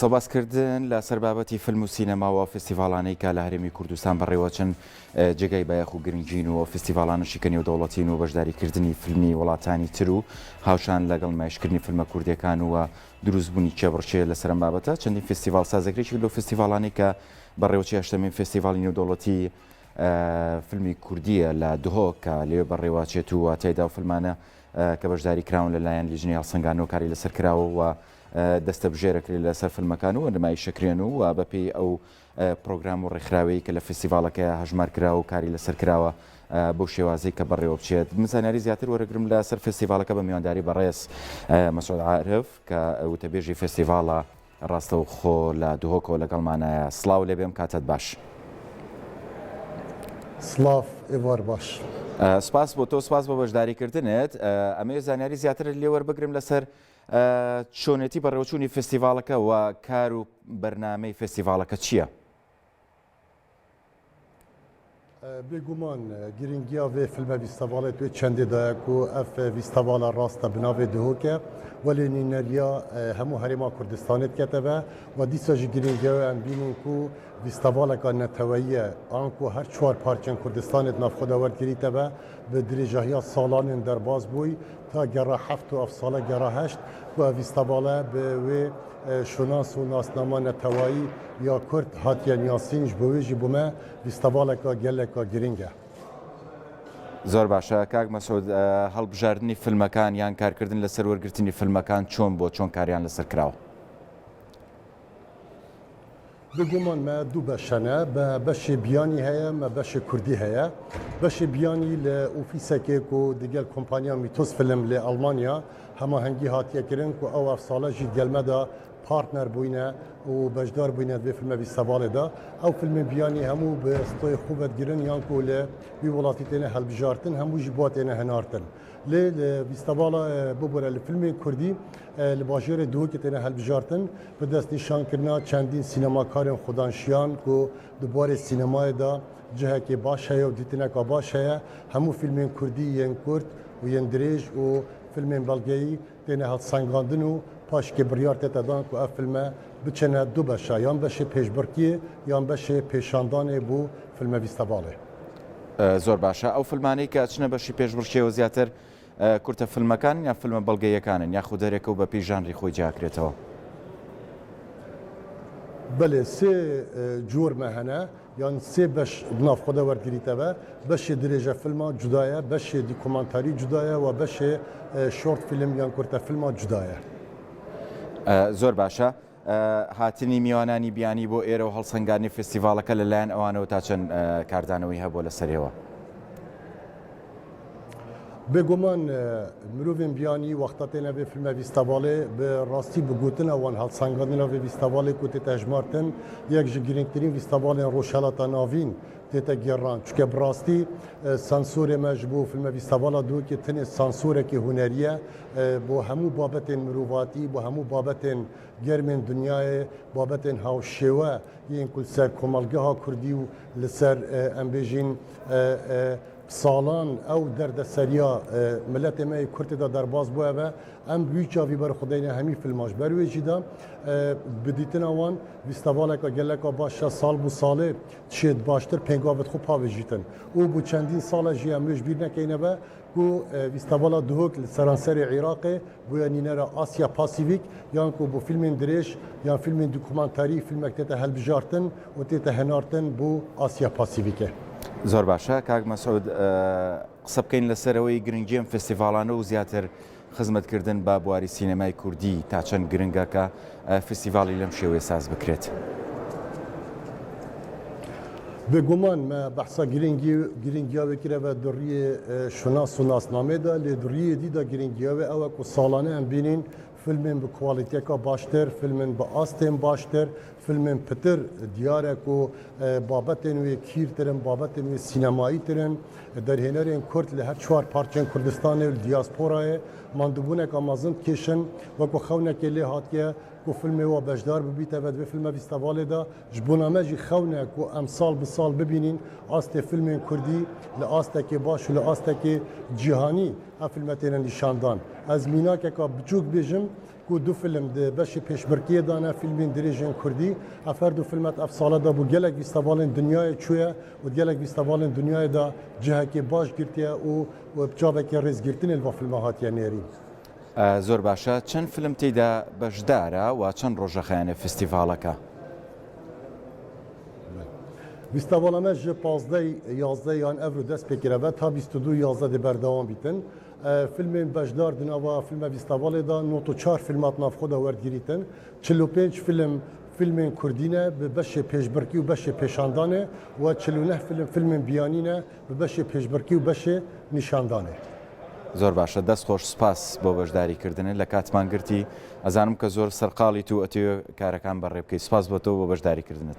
قسەباسکردن لە سەربابەتی فیلم و سینەما و فستیڤالانەی کە لە هەرێمی کوردستان بەڕێوەچن جێگای بەیەخ و گرنگین و فستیڤالانە شیکەنی و دەوڵەتین و بەشداریکردنی فیلمی وڵاتانی تر و هاوشان لەگەڵ مایشکردنی فیلمە کوردیەکان و دروستبوونی چێبڕچێ لە سەرم بابەتە چەندین فستیڤال سازەگرێکی لەو فستیڤالانەی کە بەڕێوەچی هەشتمین فستیڤالی نێودەوڵەتی فیلمی کوردیە لە دهۆک کە لێوێ بەڕێوەچێت و تێدا و فیلمانە کە بەشداری کراون لەلایەن لیژنەی هەڵسەنگاندن و کاری لەسەر کراوە و دەستە بژێرەکری لەسەر فیلمەکان و نمایشەکرێن و بەپێی ئەو پرۆگرام و ڕێکخراوەی کە لە فستیڤالەکە هەژمار کراوە و کاری لەسەر کراوە بۆ شێوازەی کە بەڕێوە بچێت. مزانیاری زیاتر وەرەگرم لە سەر فستیڤالەکە بە میوانداری بەڕێز مەسعود عارف کە وتەبێژی فستیڤالە ڕاستەوخۆ لە دهۆکەوە لەگەڵمانایە. سڵاو لێبێم، کاتت باش. سلااف ئێوار باش. سپاس بۆ تۆ، سپاس بۆ بەشداریکردنت. ئەمەوێ زانیاری زیاتر لێ وەربگرم لەسەر چۆنێتی بەڕێوەچوونی فستیڤالەکە و کار و بەرنامەی فستیڤالەکە چییە؟ بێگومان گرنگیا vê filme vîstevalê wê çendê daye ku ev vîstevala rast e bi navê dihok e welê nîneriya hemû herêma Kurdistanê dikete ve ve dîsa jî giringiya wê em bînin ku vîstevaleka neteweyî ye an ku her çwar parçên Kurdistanê di nav xwe de wergirîte ve bi dirêjahiya salanên derbas bûyî ta gera heft û ev sala gera heşt ku ev vîstevala bi wê şûnas û nasnama netewayî ya Kurd hatiye niyasîn ji bo wê jî bûme vîstevaleka geleka giring e. زۆر باشە. کاک مەسعود، هەڵبژاردننی فیلمەکان یان کارکردن لەسەر وەرگرتنی فیلمەکان چۆن بۆ چۆن کاریان لەسەر کراوە؟ بگومان me du beş hene, me beşê biyanî heye, me beşê Kurdî heye. Beşê biyanî li ofîsekê ku digel kompanya Mythos Film li Almanya hemahengî hatiye kirin ku ew ev sala jî gelme da partner bûyne û bejdar bûyne vê filme vîstevalê da. Ew filmên biyanî hemû bi stoyê xwe vedgirin yan ku li wî welatî têne helbijartin hemû jî ba têne henartin. Lê li vîstevala bibire li filmên Kurdî li bajêrê Duhokê têne helbijartin bi destnîşankirina çendîn sînemakarên xwedanşiyan ku di barê sînemayê da cihekê baş heye û dîtineka baş heye. Hemû filmên Kurdî yên Kurd û yên dirêj û filmên belgeyî têne helsengandin û paşkê biryar tête dan ku ev filme biçene du beşa yan beşê pêşbirkiyê yan beşê pêşandanê bû filme vîstevalê. زۆر باشە. ئەو فیلمانەی کە ئەچنە بەشی پێشبڕکێەوە زیاتر کورتە فیلمەکان یا فیلمە بەڵگەیەکانن یاخو دەرێکە و بە پێی ژانری خۆی جیاکرێتەوە؟ Belê sê cûr me hene yan sê beş di nav xwe de wergirîteve. Beşê dirêje filma cuda ye, beşê dîkomantarî cuda ye ve beşê short film yan kurte filma cuda ye. زۆر باشە. هاتنی میوانانی بیانی بۆ ئێرە و هەڵسەنگاندنی فستیڤالەکە لەلایەن ئەوانەوە تا چەند کاردانەوەی هەبووە لەسەرەوە؟ بێگومان mirovên biyanî wexta têne vê filme vîstevalê bi rastî bi gotina wan helsengandina vê vîstevalê ku tête hejmartin yek ji girîngtirîn vîstevalên rojhelata navîn tête geran. Çuke bi rastî sensorê me ji bo filme vîstevala Duhokê tinê sensorekî hunerî ye bo hemû babetên mirovatî bo hemû babetên germên dunyayê babetên hawşêwe yên ku li ser komelgeha Kurdî û li ser em bêjin salan ew derdeseriya milletê me Kurtê da derbas bûye ve em büyüça vî ber xwedeyne hemî filmaş ber wê jî da bi dîtina wan vîstevaleka geleka baş sal bû salê şêd baştir pêngavê xwe pavêjîtin û bu çendîn sala jî em ji bîr nekeyne ve ku vîstevala Duhok li seranserê Iraqê bûye nînera Asya Pasîfîk yan ku bu filmên dirêj yan filmên dîkomantarî filmek tête helbijartin û tête henartin bû Asya Pasîfîkê. زۆر باشە. کاک مەسعود، قسە بکەین لەسەرەوەی گرنگیەم فستیڤالانە و زیاتر خزمەتکردن بە بواری سینەمای کوردی تا چەند گرنگە کە فستیڤالی لەم شێوەیە ساز بکرێت؟ بێگومان me behsa giringiya wê kireve duriyê şunas û nasnamê de lê duriyê dî da giringiya wê ew e ku salane em bînin filmên bi kwaliteka baştir, filmên bi astên baştir, filmên pitir diyar e ku babetên wê kîrtirin, babetên wê sînemayî tirin, derhênerên Kurd li her çwar parçên Kurdistanê li diasporayê mandibûneka mezin kêşin wekû xewnekê lê hatiye کو فیلم و بجدار ببیته و دو فیلم فیستیوالی دا جبونامه جی خونه کو امسال بسال ببینین آست فیلم کردی لآسته که باش و لآسته که جهانی ها فیلمتین نشاندان از مینا که بچوک بیجم کو دو فیلم ده بش پیشبرکی دانه فیلمین دریجن کردی افر دو فیلمت افساله دا بو گلک فیستیوال دنیای چویا و گلک فیستیوال دنیای دا جهه که باش گرتیا و بچابه که ریز گرتین الوا فیلم هاتیا نیری زۆر باشە چەند فیلم تێیدا بەشدارە و چەند ڕۆژەخایەنە فستیڤالەکە فیستیوالەمە ji 15 یان ev dest pêkireve ta 22 de berdewam bîtin. Filmên bejdar di nava filma fîstevalê da 94 filmat navxwe de wergirîtin. 45 film filmên Kurdî ne bi beşê pêşbirkî û beşê pêşandanê we 49 film filmên biyanî ne bi beşê pêşbirkî û beşê nîşandanê. زۆر باشە دەست خۆش سپاس بۆ بەشداریکردنت لە کاتمان گرتی ئەزانم کە زۆر سەرقاڵیت و ئەتوێ کارەکان بەڕێ بکەیت سپاس بۆ تۆ بۆ بەشداریکردنت